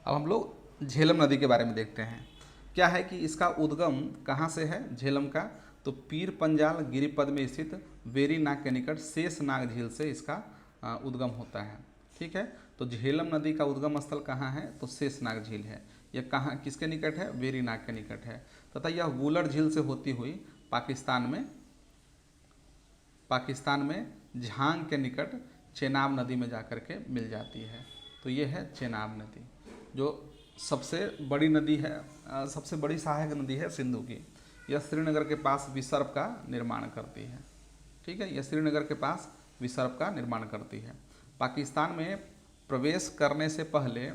अब हम लोग झेलम नदी के बारे में देखते हैं। क्या है कि इसका उद्गम कहाँ से है झेलम का, तो पीर पंजाल गिरिपद में स्थित वेरीनाग के निकट शेषनाग झील से इसका उद्गम होता है। ठीक है, तो झेलम नदी का उद्गम स्थल कहाँ है, तो शेषनाग झील है। यह कहाँ किसके निकट है, वेरीनाग के निकट है। तथा यह वुलर झील से होती हुई पाकिस्तान में झांग के निकट चेनाब नदी में जाकर के मिल जाती है। तो ये है चेनाब नदी, जो सबसे बड़ी नदी है, सबसे बड़ी सहायक नदी है सिंधु की। यह श्रीनगर के पास विसर्प का निर्माण करती है। ठीक है, यह श्रीनगर के पास विसर्प का निर्माण करती है। पाकिस्तान में प्रवेश करने से पहले,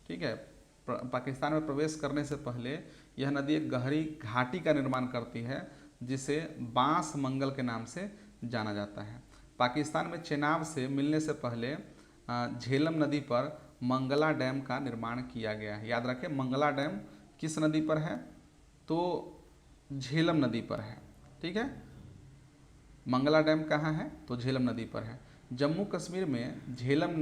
ठीक है, पाकिस्तान में प्रवेश करने से पहले यह नदी एक गहरी घाटी का निर्माण करती है, जिसे बांस मंगल के नाम से जाना जाता है। पाकिस्तान में चेनाब से मिलने से पहले झेलम नदी पर मंगला डैम का निर्माण किया गया है। याद रखें, मंगला डैम किस नदी पर है, तो झेलम नदी पर है। ठीक है, मंगला डैम कहाँ है, तो झेलम नदी पर है। जम्मू कश्मीर में झेलम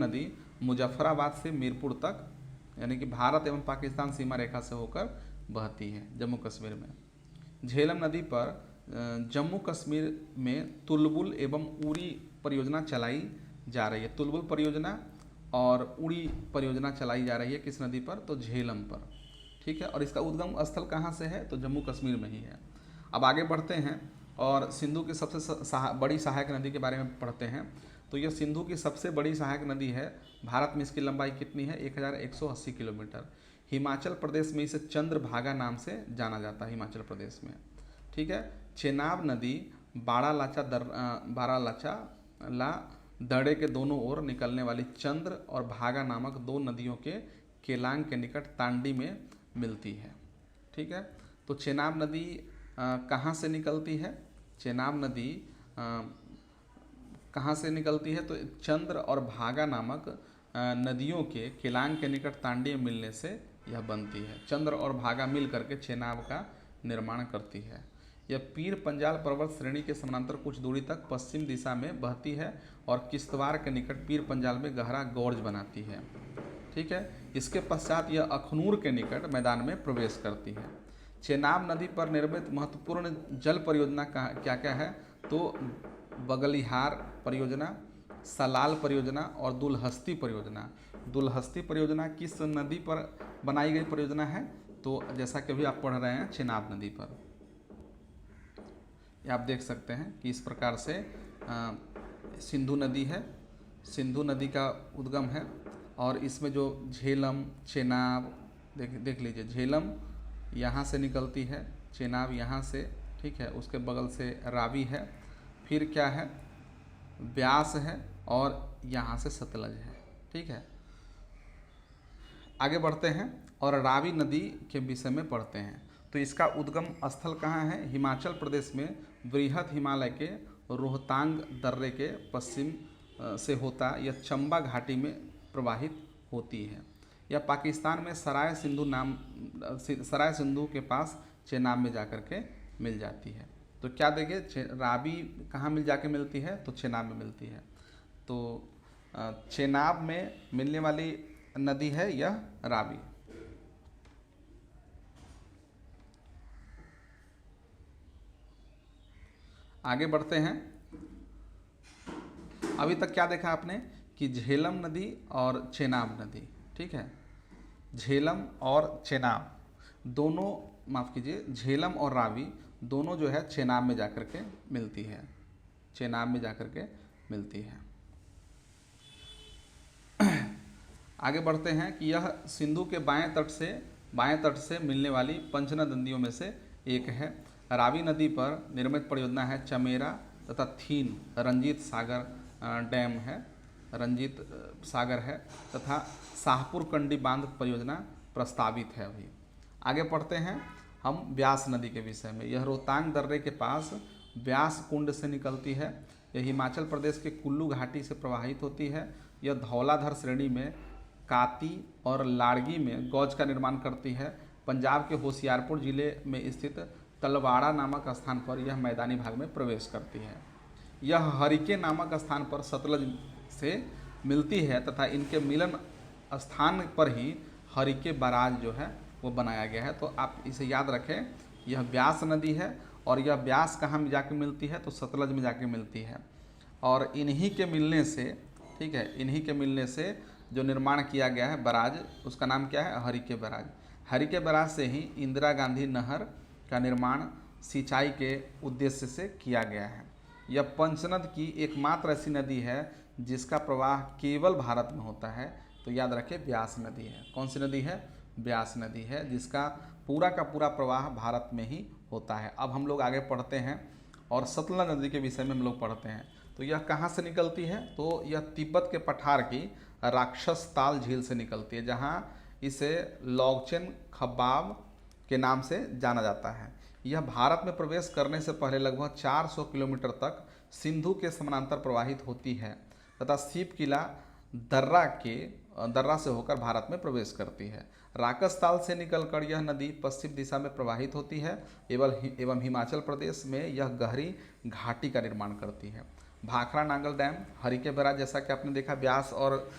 नदी मुजफ्फराबाद से मीरपुर तक, यानी कि भारत एवं पाकिस्तान सीमा रेखा से होकर बहती है जम्मू कश्मीर में। झेलम नदी पर जम्मू कश्मीर में तुलबुल एवं उड़ी परियोजना चलाई जा रही है। तुलबुल परियोजना और उड़ी परियोजना चलाई जा रही है किस नदी पर, तो झेलम पर। ठीक है, और इसका उद्गम स्थल कहाँ से है, तो जम्मू कश्मीर में ही है। अब आगे बढ़ते हैं और सिंधु की सबसे बड़ी सहायक नदी के बारे में पढ़ते हैं। तो यह सिंधु की सबसे बड़ी सहायक नदी है। भारत में इसकी लंबाई कितनी है, 1180 किलोमीटर। हिमाचल प्रदेश में इसे चंद्रभागा नाम से जाना जाता है, हिमाचल प्रदेश में। ठीक है, चेनाब नदी बारालाचा दड़े के दोनों ओर निकलने वाली चंद्र और भागा नामक दो नदियों के केलांग के निकट तांडी में मिलती है। ठीक है, तो चेनाब नदी कहाँ से निकलती है, चेनाब नदी कहाँ से निकलती है, तो चंद्र और भागा नामक नदियों के केलांग के निकट तांडी में मिलने से यह बनती है। चंद्र और भागा मिल करके चेनाब का निर्माण करती है। यह पीर पंजाल पर्वत श्रेणी के समानांतर कुछ दूरी तक पश्चिम दिशा में बहती है और किश्तवाड़ के निकट पीर पंजाल में गहरा गौर्ज बनाती है। ठीक है, इसके पश्चात यह अखनूर के निकट मैदान में प्रवेश करती है। चेनाब नदी पर निर्मित महत्वपूर्ण जल परियोजना क्या क्या है, तो बगलिहार परियोजना, सलाल परियोजना और दुलहस्ती परियोजना। दुलहस्ती परियोजना किस नदी पर बनाई गई परियोजना है, तो जैसा कि अभी आप पढ़ रहे हैं चेनाब नदी पर। आप देख सकते हैं कि इस प्रकार से सिंधु नदी है, सिंधु नदी का उद्गम है। और इसमें जो झेलम, चेनाब देख लीजिए, झेलम यहाँ से निकलती है, चेनाब यहाँ से, ठीक है, उसके बगल से रावी है, फिर क्या है, ब्यास है, और यहाँ से सतलज है। ठीक है, आगे बढ़ते हैं और रावी नदी के विषय में पढ़ते हैं। तो इसका उद्गम स्थल कहाँ है, हिमाचल प्रदेश में बृहद हिमालय के रोहतांग दर्रे के पश्चिम से होता यह चंबा घाटी में प्रवाहित होती है। यह पाकिस्तान में सराय सिंधु के पास चेनाब में जाकर के मिल जाती है। तो क्या देखिए, रावी कहाँ जाके मिलती है, तो चेनाब में मिलती है। तो चेनाब में मिलने वाली नदी है यह रावी। आगे बढ़ते हैं। अभी तक क्या देखा आपने कि झेलम नदी और चेनाब नदी, ठीक है, झेलम और चेनाब दोनों, माफ़ कीजिए, झेलम और रावी दोनों जो है चेनाब में जाकर के मिलती है, चेनाब में जाकर के मिलती है। आगे बढ़ते हैं कि यह सिंधु के बाएं तट से मिलने वाली पंचनदियों में से एक है। रावी नदी पर निर्मित परियोजना है चमेरा तथा थीन रंजीत सागर है तथा शाहपुर कंडी बांध परियोजना प्रस्तावित है अभी। आगे पढ़ते हैं हम ब्यास नदी के विषय में। यह रोहतांग दर्रे के पास ब्यास कुंड से निकलती है। यह हिमाचल प्रदेश के कुल्लू घाटी से प्रवाहित होती है। यह धौलाधर श्रेणी में काती और लाड़गी में गौज का निर्माण करती है। पंजाब के होशियारपुर जिले में स्थित तलवाड़ा नामक स्थान पर यह मैदानी भाग में प्रवेश करती है। यह हरिके नामक स्थान पर सतलज से मिलती है तथा इनके मिलन स्थान पर ही हरिके बैराज जो है वो बनाया गया है। तो आप इसे याद रखें, यह ब्यास नदी है और यह ब्यास कहाँ में जाके मिलती है, तो सतलज में जाके मिलती है। और इन्हीं के मिलने से, ठीक है, इन्हीं के मिलने से जो निर्माण किया गया है बैराज, उसका नाम क्या है, हरिके बैराज। हरिके बैराज से ही इंदिरा गांधी नहर का निर्माण सिंचाई के उद्देश्य से किया गया है। यह पंचनद की एकमात्र ऐसी नदी है जिसका प्रवाह केवल भारत में होता है। तो याद रखें, ब्यास नदी है। कौन सी नदी है, ब्यास नदी है, जिसका पूरा का पूरा प्रवाह भारत में ही होता है। अब हम लोग आगे पढ़ते हैं और सतलज नदी के विषय में हम लोग पढ़ते हैं। तो यह कहाँ से निकलती है, तो यह तिब्बत के पठार की राक्षस ताल झील से निकलती है, जहाँ इसे लॉगचेन खबाब के नाम से जाना जाता है। यह भारत में प्रवेश करने से पहले लगभग 400 किलोमीटर तक सिंधु के समानांतर प्रवाहित होती है तथा सीप किला दर्रा से होकर भारत में प्रवेश करती है। राकसताल से निकलकर यह नदी पश्चिम दिशा में प्रवाहित होती है एवं हिमाचल प्रदेश में यह गहरी घाटी का निर्माण करती है। भाखड़ा नांगल डैम, हरिके बैराज, जैसा कि आपने देखा ब्यास और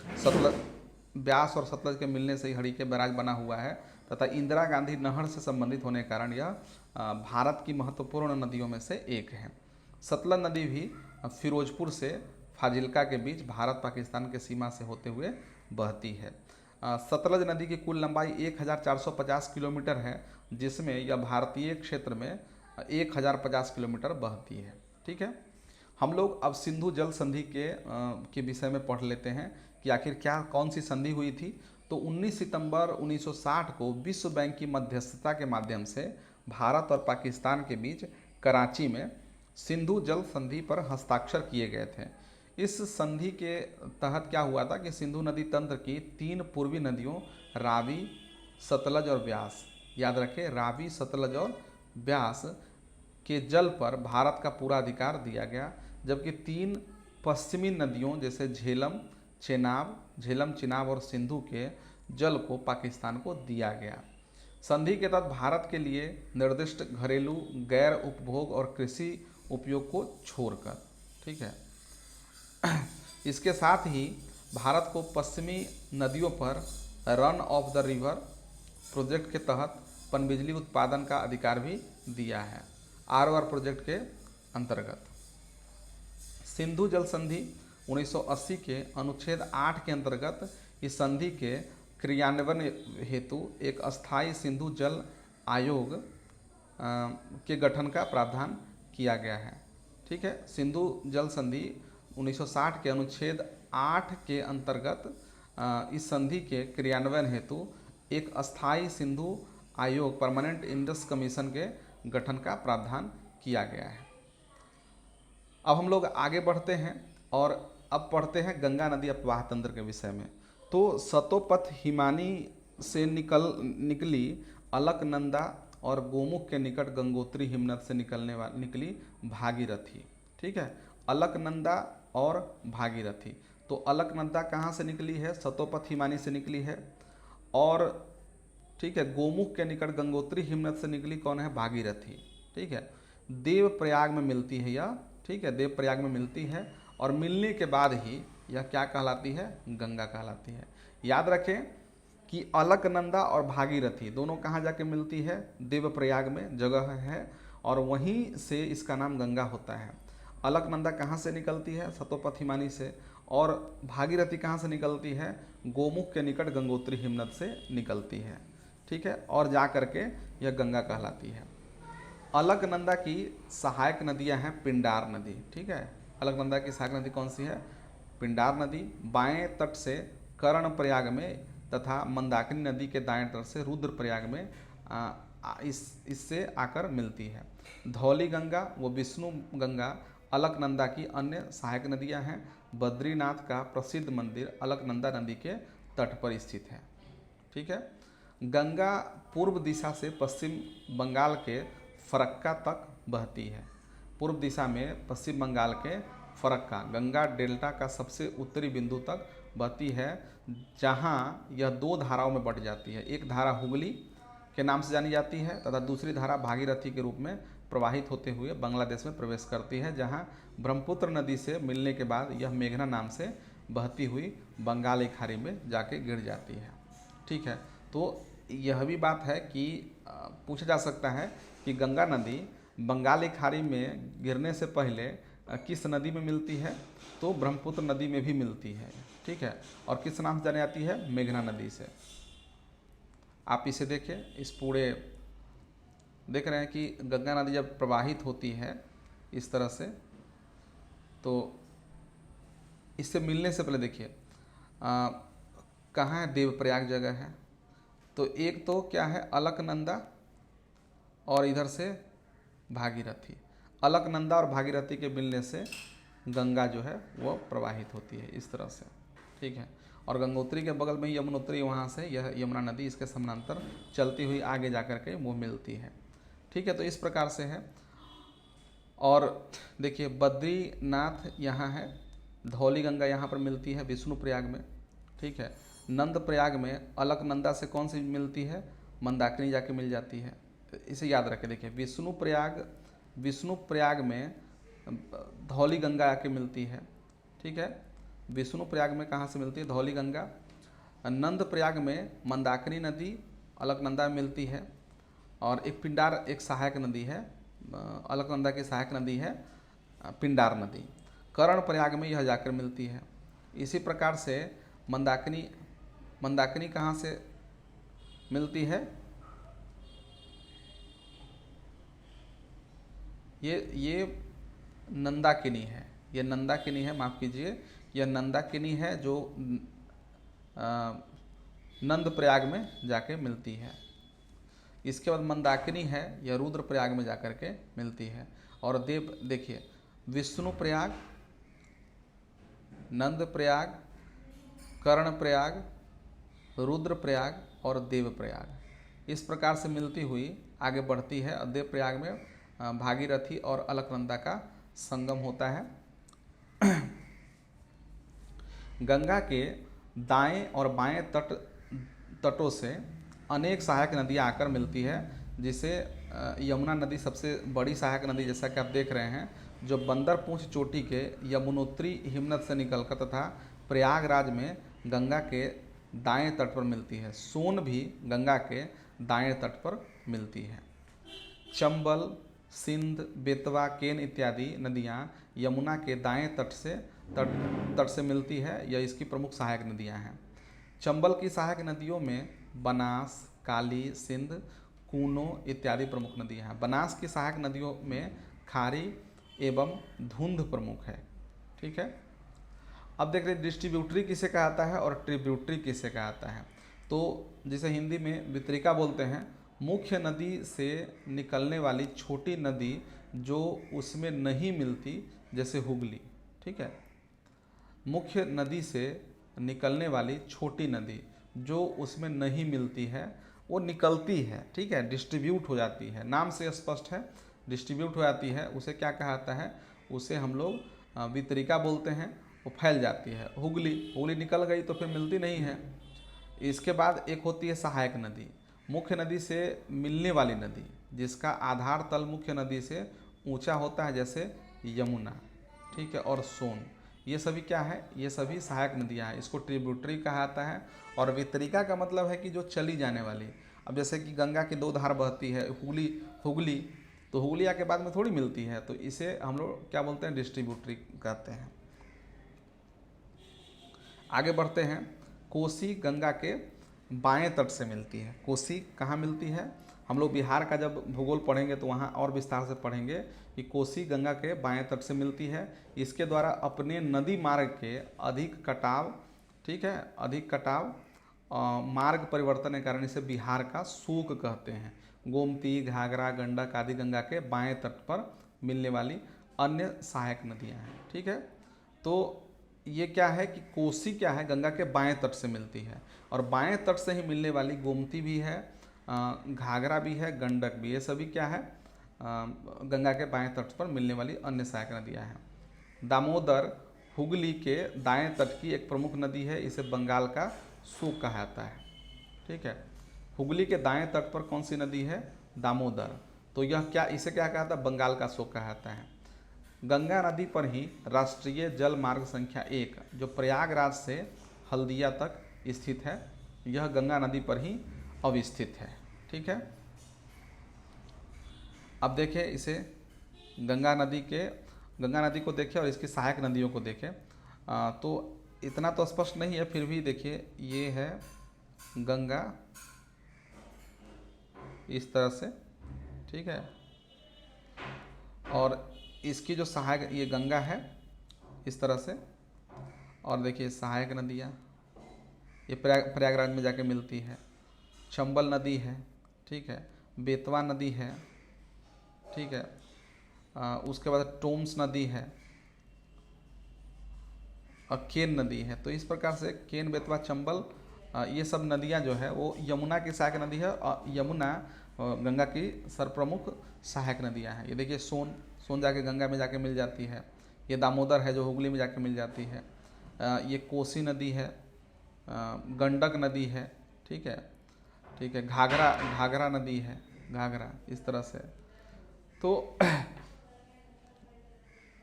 सतलज के मिलने से ही हरिके बैराज बना हुआ है तथा इंदिरा गांधी नहर से संबंधित होने के कारण यह भारत की महत्वपूर्ण नदियों में से एक है। सतलज नदी भी फिरोजपुर से फाजिल्का के बीच भारत पाकिस्तान के सीमा से होते हुए बहती है। सतलज नदी की कुल लंबाई 1450 किलोमीटर है, जिसमें यह भारतीय क्षेत्र में 1050 किलोमीटर बहती है। ठीक है, हम लोग अब सिंधु जल संधि के विषय में पढ़ लेते हैं कि आखिर कौन सी संधि हुई थी। तो 19 सितंबर 1960 को विश्व बैंक की मध्यस्थता के माध्यम से भारत और पाकिस्तान के बीच कराची में सिंधु जल संधि पर हस्ताक्षर किए गए थे। इस संधि के तहत क्या हुआ था कि सिंधु नदी तंत्र की 3 पूर्वी नदियों रावी, सतलज और ब्यास, याद रखें, रावी, सतलज और ब्यास के जल पर भारत का पूरा अधिकार दिया गया, जबकि 3 पश्चिमी नदियों जैसे झेलम, चिनाब और सिंधु के जल को पाकिस्तान को दिया गया। संधि के तहत भारत के लिए निर्दिष्ट घरेलू, गैर उपभोग और कृषि उपयोग को छोड़कर, ठीक है, इसके साथ ही भारत को पश्चिमी नदियों पर run of the river project के तहत पनबिजली उत्पादन का अधिकार भी दिया है, ROR प्रोजेक्ट के अंतर्गत। सिंधु जल संधि 1980 के अनुच्छेद 8 के अंतर्गत इस संधि के क्रियान्वयन हेतु एक अस्थायी सिंधु जल आयोग के गठन का प्रावधान किया गया है। ठीक है, सिंधु जल संधि 1960 के अनुच्छेद 8 के अंतर्गत इस संधि के क्रियान्वयन हेतु एक अस्थायी सिंधु आयोग, परमानेंट इंडस कमीशन के गठन का प्रावधान किया गया है। अब हम लोग आगे बढ़ते हैं और अब पढ़ते हैं गंगा नदी अपवाह तंत्र के विषय में। तो सतोपथ हिमानी से निकली अलकनंदा और गोमुख के निकट गंगोत्री हिमनद से निकली भागीरथी। ठीक है, अलकनंदा और भागीरथी। तो अलकनंदा कहाँ से निकली है, सतोपथ हिमानी से निकली है, और ठीक है, गोमुख के निकट गंगोत्री हिमनद से निकली कौन है, भागीरथी। ठीक है, देवप्रयाग में मिलती है यह, ठीक है, देवप्रयाग में मिलती है और मिलने के बाद ही यह क्या कहलाती है, गंगा कहलाती है। याद रखें कि अलकनंदा और भागीरथी दोनों कहाँ जाके मिलती है, देवप्रयाग में जगह है, और वहीं से इसका नाम गंगा होता है। अलकनंदा कहाँ से निकलती है, सतोपथ हिमानी से, और भागीरथी कहाँ से निकलती है, गोमुख के निकट गंगोत्री हिमनद से निकलती है। ठीक है, और जा करके यह गंगा कहलाती है। अलकनंदा की सहायक नदियां हैं पिंडार नदी। ठीक है, अलकनंदा की सहायक नदी कौन सी है, पिंडार नदी। बाएं तट से कर्णप्रयाग में तथा मंदाकिनी नदी के दाएं तट से रुद्रप्रयाग में इससे आकर मिलती है। धौली गंगा व विष्णु गंगा अलकनंदा की अन्य सहायक नदियां हैं। बद्रीनाथ का प्रसिद्ध मंदिर अलकनंदा नदी के तट पर स्थित है। ठीक है, गंगा पूर्व दिशा से पश्चिम बंगाल के फरक्का तक बहती है। पूर्व दिशा में पश्चिम बंगाल के फरक्का गंगा डेल्टा का सबसे उत्तरी बिंदु तक बहती है, जहां यह 2 धाराओं में बट जाती है। एक धारा हुगली के नाम से जानी जाती है तथा दूसरी धारा भागीरथी के रूप में प्रवाहित होते हुए बांग्लादेश में प्रवेश करती है, जहां ब्रह्मपुत्र नदी से मिलने के बाद यह मेघना नाम से बहती हुई बंगाल की खाड़ी में जाके गिर जाती है। ठीक है, तो यह भी बात है कि पूछा जा सकता है कि गंगा नदी बंगाल की खाड़ी में गिरने से पहले किस नदी में मिलती है, तो ब्रह्मपुत्र नदी में भी मिलती है। ठीक है, और किस नाम से जानी जाती है, मेघना नदी से। आप इसे देखिए, इस पूरे देख रहे हैं कि गंगा नदी जब प्रवाहित होती है इस तरह से, तो इससे मिलने से पहले देखिए कहाँ है, देवप्रयाग जगह है। तो एक तो क्या है, अलकनंदा और इधर से भागीरथी। अलकनंदा और भागीरथी के मिलने से गंगा जो है वह प्रवाहित होती है इस तरह से। ठीक है, और गंगोत्री के बगल में यमुनोत्री, वहाँ से यह यमुना नदी इसके समानांतर चलती हुई आगे जाकर के वो मिलती है। ठीक है, तो इस प्रकार से है। और देखिए बद्रीनाथ यहाँ है, धौली गंगा यहाँ पर मिलती है विष्णुप्रयाग में। ठीक है, नंद प्रयाग में अलकनंदा से कौन सी मिलती है, मंदाकिनी जाके मिल जाती है। इसे याद रखें। देखिए विष्णुप्रयाग में धौली गंगा आके मिलती है। ठीक है, विष्णुप्रयाग में कहाँ से मिलती है, धौली गंगा। नंद प्रयाग में मंदाकिनी नदी अलकनंदा में मिलती है, और एक पिंडार एक सहायक नदी है, अलकनंदा की सहायक नदी है पिंडार नदी। कर्ण प्रयाग में यह जाकर मिलती है। इसी प्रकार से मंदाकिनी कहाँ से मिलती है, ये नंदाकिनी है, ये नंदाकिनी है, माफ़ कीजिए, यह नंदाकिनी है जो नंद प्रयाग में जाके मिलती है। इसके बाद मंदाकिनी है, यह रुद्रप्रयाग में जाकर के मिलती है। और देखिए विष्णुप्रयाग, नंद प्रयाग, कर्ण प्रयाग, रुद्रप्रयाग और देवप्रयाग, इस प्रकार से मिलती हुई आगे बढ़ती है। और देवप्रयाग में भागीरथी और अलकनंदा का संगम होता है। गंगा के दाएं और बाएं तटों से अनेक सहायक नदियां आकर मिलती है, जिसे यमुना नदी सबसे बड़ी सहायक नदी, जैसा कि आप देख रहे हैं, जो बंदरपूंछ चोटी के यमुनोत्री हिमनद से निकलकर तथा प्रयागराज में गंगा के दाएं तट पर मिलती है। सोन भी गंगा के दाएं तट पर मिलती है। चंबल, सिंध, बेतवा, केन इत्यादि नदियां यमुना के दाएं तट से मिलती है। यह इसकी प्रमुख सहायक नदियां हैं। चंबल की सहायक नदियों में बनास, काली, सिंध, कूनो इत्यादि प्रमुख नदियां हैं। बनास की सहायक नदियों में खारी एवं धुंध प्रमुख है। ठीक है, अब देख रहे हैं डिस्ट्रीब्यूटरी किसे कहता है और ट्रिब्यूटरी किसे कहता है। तो जिसे हिंदी में वितरिका बोलते हैं, मुख्य नदी से निकलने वाली छोटी नदी जो उसमें नहीं मिलती, जैसे हुगली। ठीक है, मुख्य नदी से निकलने वाली छोटी नदी जो उसमें नहीं मिलती है, वो निकलती है। ठीक है, डिस्ट्रीब्यूट हो जाती है, नाम से स्पष्ट है, डिस्ट्रीब्यूट हो जाती है। उसे क्या कहता है, उसे हम लोग वितरिका बोलते हैं। वो फैल जाती है। हुगली निकल गई तो फिर मिलती नहीं है। इसके बाद एक होती है सहायक नदी, मुख्य नदी से मिलने वाली नदी जिसका आधार तल मुख्य नदी से ऊंचा होता है, जैसे यमुना। ठीक है, और सोन, ये सभी क्या है, ये सभी सहायक नदियाँ हैं। इसको ट्रिब्यूटरी कहा जाता है। और वितरिका का मतलब है कि जो चली जाने वाली। अब जैसे कि गंगा की दो धार बहती है, हुगली, तो हुगलिया के बाद में थोड़ी मिलती है, तो इसे हम लोग क्या बोलते हैं, डिस्ट्रीब्यूटरी कहते हैं। आगे बढ़ते हैं। कोसी गंगा के बाएं तट से मिलती है। कोसी कहाँ मिलती है, हम लोग बिहार का जब भूगोल पढ़ेंगे तो वहाँ और विस्तार से पढ़ेंगे कि कोसी गंगा के बाएं तट से मिलती है। इसके द्वारा अपने नदी मार्ग के अधिक कटाव, ठीक है, अधिक कटाव मार्ग परिवर्तन के कारण इसे बिहार का शोक कहते हैं। गोमती, घाघरा, गंडक आदि गंगा के बाएं तट पर मिलने वाली अन्य सहायक नदियाँ हैं। ठीक है, तो ये क्या है कि कोसी क्या है, गंगा के बाएं तट से मिलती है। और बाएं तट से ही मिलने वाली गोमती भी है, घाघरा भी है, गंडक भी, ये सभी क्या है, गंगा के बाएं तट पर मिलने वाली अन्य सहायक नदियाँ हैं। दामोदर हुगली के दाएं तट की एक प्रमुख नदी है, इसे बंगाल का शोक कहा जाता है। ठीक है, हुगली के दाएं तट पर कौन सी नदी है, दामोदर, तो यह क्या, इसे क्या कहा था, बंगाल का शोक कहा जाता है। गंगा नदी पर ही राष्ट्रीय जल मार्ग संख्या 1 जो प्रयागराज से हल्दिया तक स्थित है, यह गंगा नदी पर ही अवस्थित है। ठीक है, अब देखें इसे गंगा नदी को देखें और इसकी सहायक नदियों को देखें। तो इतना तो स्पष्ट नहीं है, फिर भी देखिए ये है गंगा इस तरह से, ठीक है, और इसकी जो सहायक ये गंगा है इस तरह से, और देखिए सहायक नदियाँ ये प्रयागराज में जाके मिलती है। चंबल नदी है, ठीक है, बेतवा नदी है, ठीक है, उसके बाद टोम्स नदी है और केन नदी है। तो इस प्रकार से केन, बेतवा, चंबल ये सब नदियाँ जो है वो यमुना की सहायक नदी है और यमुना गंगा की सर्वप्रमुख सहायक नदियाँ हैं। ये देखिए सोन जाके गंगा में जाके मिल जाती है। ये दामोदर है जो हुगली में जाके मिल जाती है। ये कोसी नदी है, गंडक नदी है, ठीक है, घाघरा नदी है, घाघरा इस तरह से। तो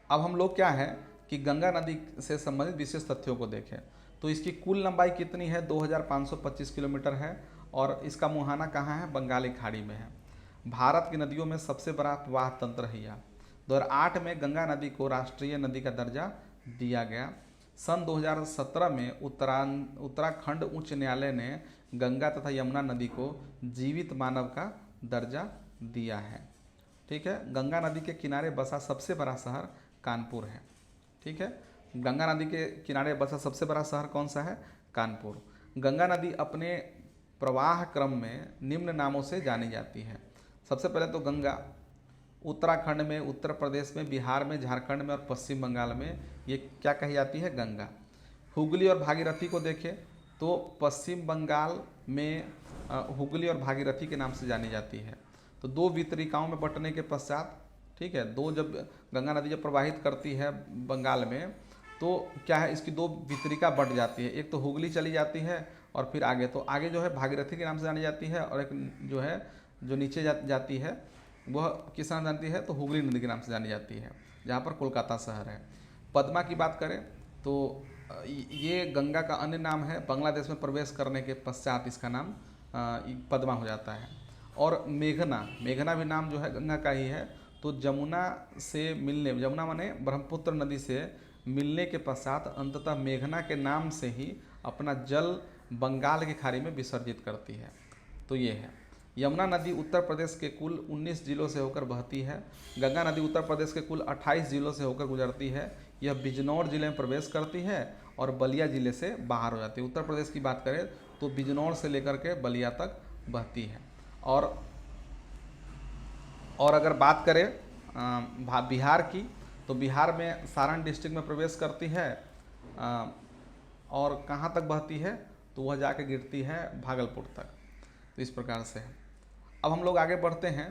अब हम लोग क्या है कि गंगा नदी से संबंधित विशेष तथ्यों को देखें। तो इसकी कुल लंबाई कितनी है, 2525 किलोमीटर है, और इसका मुहाना कहाँ है, बंगाली खाड़ी में है। भारत की नदियों में सबसे बड़ा प्रवाह तंत्र है यह। 2008 में गंगा नदी को राष्ट्रीय नदी का दर्जा दिया गया। सन 2017 में उत्तराखंड उच्च न्यायालय ने गंगा तथा यमुना नदी को जीवित मानव का दर्जा दिया है। ठीक है, गंगा नदी के किनारे बसा सबसे बड़ा शहर कानपुर है। ठीक है, गंगा नदी के किनारे बसा सबसे बड़ा शहर कौन सा है, कानपुर। गंगा नदी अपने प्रवाह क्रम में निम्न नामों से जानी जाती है। सबसे पहले तो गंगा उत्तराखंड में, उत्तर प्रदेश में, बिहार में, झारखंड में और पश्चिम बंगाल में ये क्या कही जाती है, गंगा। हुगली और भागीरथी को देखें तो पश्चिम बंगाल में हुगली और भागीरथी के नाम से जानी जाती है। तो दो वितरिकाओं में बंटने के पश्चात, ठीक है, दो जब गंगा नदी जब प्रवाहित करती है बंगाल में तो क्या है, इसकी दो वितरिका बंट जाती है। एक तो हुगली चली जाती है और फिर आगे तो आगे जो है भागीरथी के नाम से जानी जाती है, और एक जो है जो नीचे जाती है वह किस नाम जानती है, तो हुगली नदी के नाम से जानी जाती है, जहाँ पर कोलकाता शहर है। पद्मा की बात करें तो ये गंगा का अन्य नाम है। बांग्लादेश में प्रवेश करने के पश्चात इसका नाम पद्मा हो जाता है। और मेघना भी नाम जो है गंगा का ही है। तो जमुना से मिलने, जमुना माने ब्रह्मपुत्र नदी से मिलने के पश्चात अंततः मेघना के नाम से ही अपना जल बंगाल की खाड़ी में विसर्जित करती है। तो ये है। यमुना नदी उत्तर प्रदेश के कुल 19 जिलों से होकर बहती है। गंगा नदी उत्तर प्रदेश के कुल 28 जिलों से होकर गुजरती है। यह बिजनौर जिले में प्रवेश करती है और बलिया जिले से बाहर हो जाती है। उत्तर प्रदेश की बात करें तो बिजनौर से लेकर के बलिया तक बहती है। और अगर बात करें बिहार की, तो बिहार में सारण डिस्ट्रिक्ट में प्रवेश करती है और कहाँ तक बहती है, तो वह जाके गिरती है भागलपुर तक। तो इस प्रकार से है। अब हम लोग आगे बढ़ते हैं